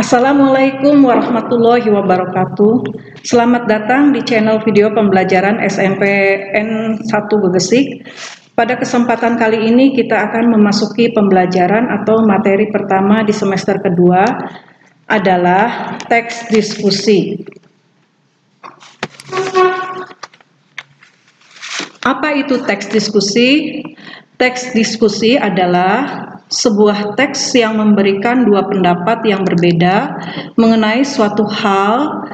Assalamualaikum warahmatullahi wabarakatuh. Selamat datang di channel video pembelajaran SMPN 1 Gegesik. Pada kesempatan kali ini kita akan memasuki pembelajaran atau materi pertama di semester kedua adalah teks diskusi. Apa itu teks diskusi? Teks diskusi adalah sebuah teks yang memberikan dua pendapat yang berbeda mengenai suatu hal,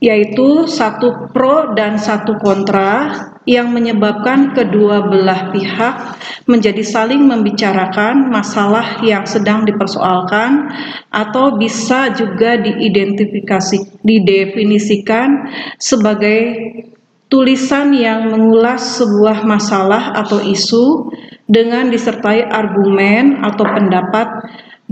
yaitu satu pro dan satu kontra, yang menyebabkan kedua belah pihak menjadi saling membicarakan masalah yang sedang dipersoalkan, atau bisa juga didefinisikan sebagai tulisan yang mengulas sebuah masalah atau isu dengan disertai argumen atau pendapat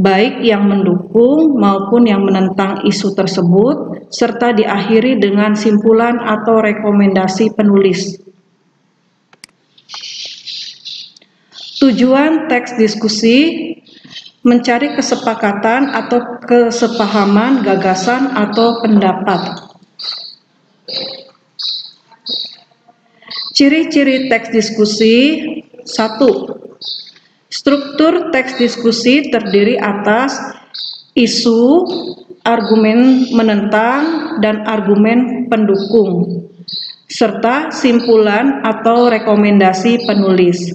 baik yang mendukung maupun yang menentang isu tersebut, serta diakhiri dengan simpulan atau rekomendasi penulis. Tujuan teks diskusi mencari kesepakatan atau kesepahaman gagasan atau pendapat. Ciri-ciri teks diskusi. 1. Struktur teks diskusi terdiri atas isu, argumen menentang, dan argumen pendukung, serta simpulan atau rekomendasi penulis.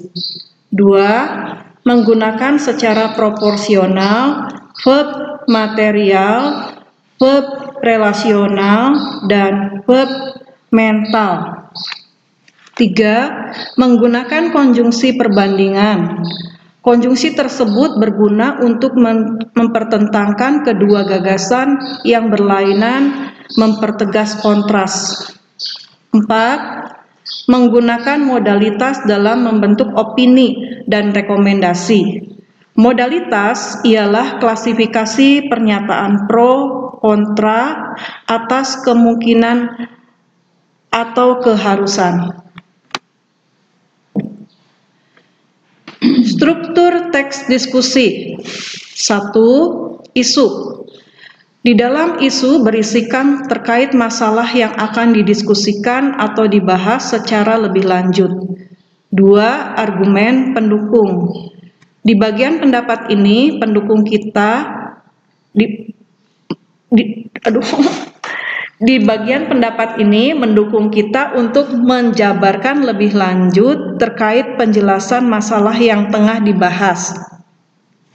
2. Menggunakan secara proporsional, verb material, verb relasional, dan verb mental. 3. Menggunakan konjungsi perbandingan. Konjungsi tersebut berguna untuk mempertentangkan kedua gagasan yang berlainan, mempertegas kontras. 4. Menggunakan modalitas dalam membentuk opini dan rekomendasi. Modalitas ialah klasifikasi pernyataan pro, kontra, atas kemungkinan atau keharusan. Struktur teks diskusi. 1. Isu. Di dalam isu berisikan terkait masalah yang akan didiskusikan atau dibahas secara lebih lanjut. 2. Argumen pendukung. Di bagian pendapat ini, pendukung kita di bagian pendapat ini mendukung kita untuk menjabarkan lebih lanjut terkait penjelasan masalah yang tengah dibahas.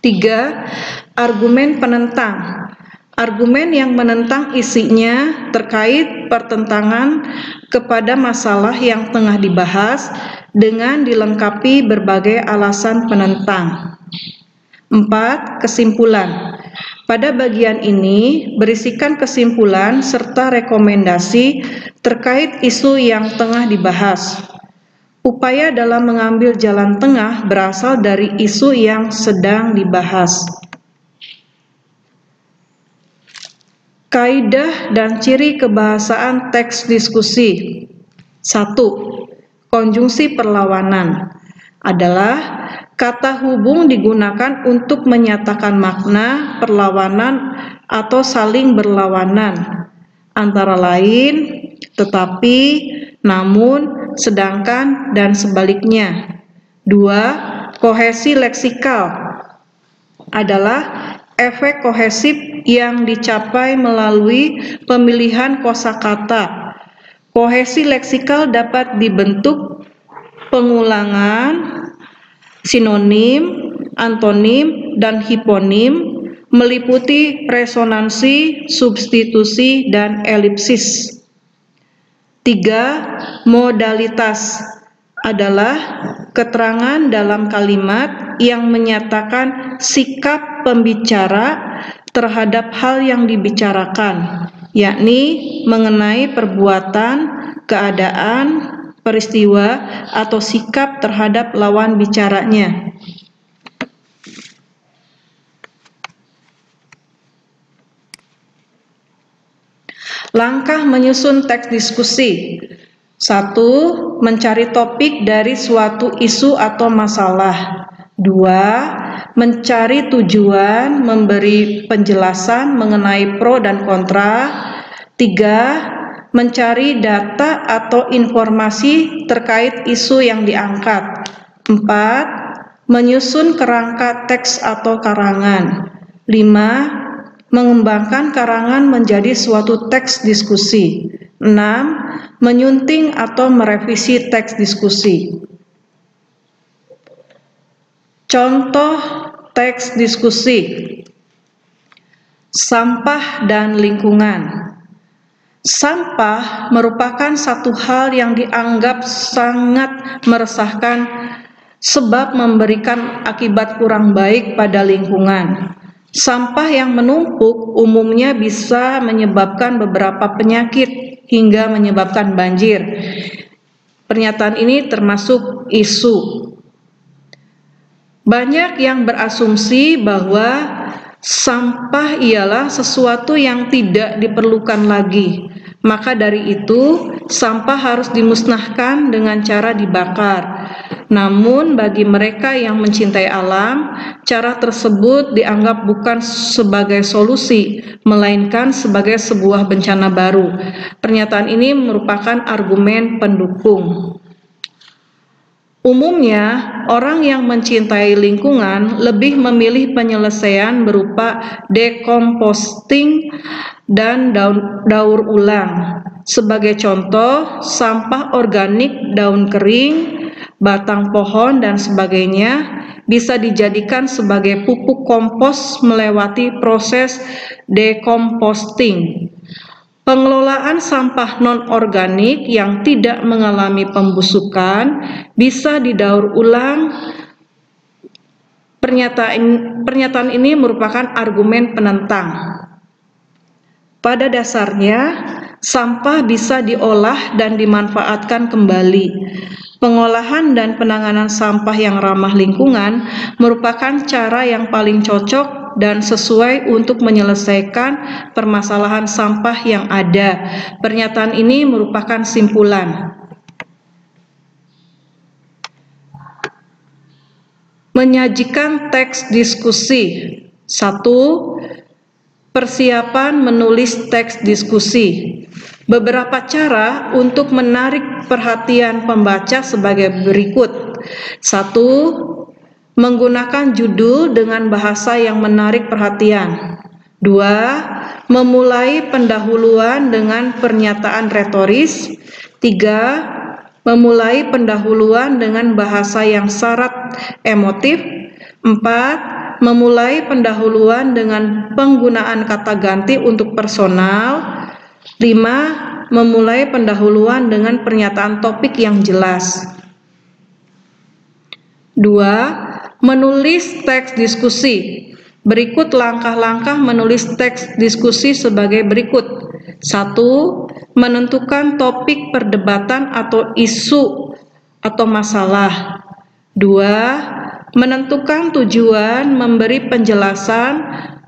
3. Argumen penentang. Argumen yang menentang isinya terkait pertentangan kepada masalah yang tengah dibahas dengan dilengkapi berbagai alasan penentang. 4. Kesimpulan. Pada bagian ini berisikan kesimpulan serta rekomendasi terkait isu yang tengah dibahas. Upaya dalam mengambil jalan tengah berasal dari isu yang sedang dibahas. Kaidah dan ciri kebahasaan teks diskusi. 1. Konjungsi perlawanan adalah kata hubung digunakan untuk menyatakan makna perlawanan atau saling berlawanan, antara lain, tetapi, namun, sedangkan, dan sebaliknya. 2. Kohesi leksikal adalah efek kohesif yang dicapai melalui pemilihan kosakata. Kohesi leksikal dapat dibentuk pengulangan, sinonim, antonim, dan hiponim, meliputi resonansi, substitusi, dan elipsis. 3. Modalitas adalah keterangan dalam kalimat yang menyatakan sikap pembicara terhadap hal yang dibicarakan, yakni mengenai perbuatan, keadaan, peristiwa, atau sikap terhadap lawan bicaranya. Langkah menyusun teks diskusi. 1. Mencari topik dari suatu isu atau masalah. 2. mencari tujuan, memberi penjelasan mengenai pro dan kontra. 3. Mencari data atau informasi terkait isu yang diangkat. 4. Menyusun kerangka teks atau karangan. 5. Mengembangkan karangan menjadi suatu teks diskusi. 6. Menyunting atau merevisi teks diskusi. Contoh teks diskusi. Sampah dan lingkungan. Sampah merupakan satu hal yang dianggap sangat meresahkan sebab memberikan akibat kurang baik pada lingkungan. Sampah yang menumpuk umumnya bisa menyebabkan beberapa penyakit hingga menyebabkan banjir. Pernyataan ini termasuk isu. Banyak yang berasumsi bahwa sampah ialah sesuatu yang tidak diperlukan lagi. Maka dari itu, sampah harus dimusnahkan dengan cara dibakar. Namun, bagi mereka yang mencintai alam, cara tersebut dianggap bukan sebagai solusi, melainkan sebagai sebuah bencana baru. Pernyataan ini merupakan argumen pendukung. Umumnya, orang yang mencintai lingkungan lebih memilih penyelesaian berupa dekomposting dan daur ulang. Sebagai contoh, sampah organik, daun kering, batang pohon, dan sebagainya bisa dijadikan sebagai pupuk kompos melewati proses dekomposting. Pengelolaan sampah non-organik yang tidak mengalami pembusukan bisa didaur ulang. Pernyataan ini merupakan argumen penentang. Pada dasarnya, sampah bisa diolah dan dimanfaatkan kembali. Pengolahan dan penanganan sampah yang ramah lingkungan merupakan cara yang paling cocok dan sesuai untuk menyelesaikan permasalahan sampah yang ada. Pernyataan ini merupakan simpulan. Menyajikan teks diskusi. 1. Persiapan menulis teks diskusi. Beberapa cara untuk menarik perhatian pembaca sebagai berikut. 1. Menggunakan judul dengan bahasa yang menarik perhatian. 2. Memulai pendahuluan dengan pernyataan retoris. 3. Memulai pendahuluan dengan bahasa yang syarat emotif. 4. Memulai pendahuluan dengan penggunaan kata ganti untuk personal. 5. Memulai pendahuluan dengan pernyataan topik yang jelas. 2. Menulis teks diskusi. Berikut langkah-langkah menulis teks diskusi sebagai berikut. 1. Menentukan topik perdebatan atau isu atau masalah. 2. Menentukan tujuan, memberi penjelasan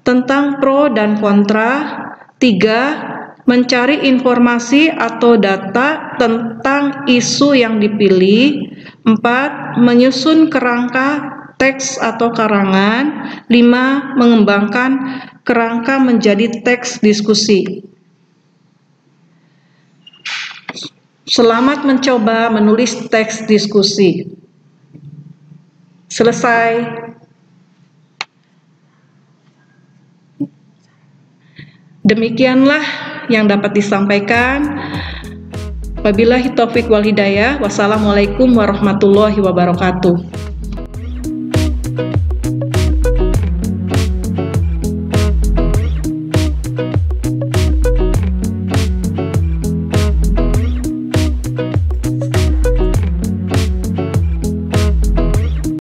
tentang pro dan kontra. 3. Mencari informasi atau data tentang isu yang dipilih. 4. Menyusun kerangka teks atau karangan. 5. Mengembangkan kerangka menjadi teks diskusi. Selamat mencoba menulis teks diskusi. Selesai. Demikianlah yang dapat disampaikan. Wabillahi taufik wal hidayah. Wassalamualaikum warahmatullahi wabarakatuh.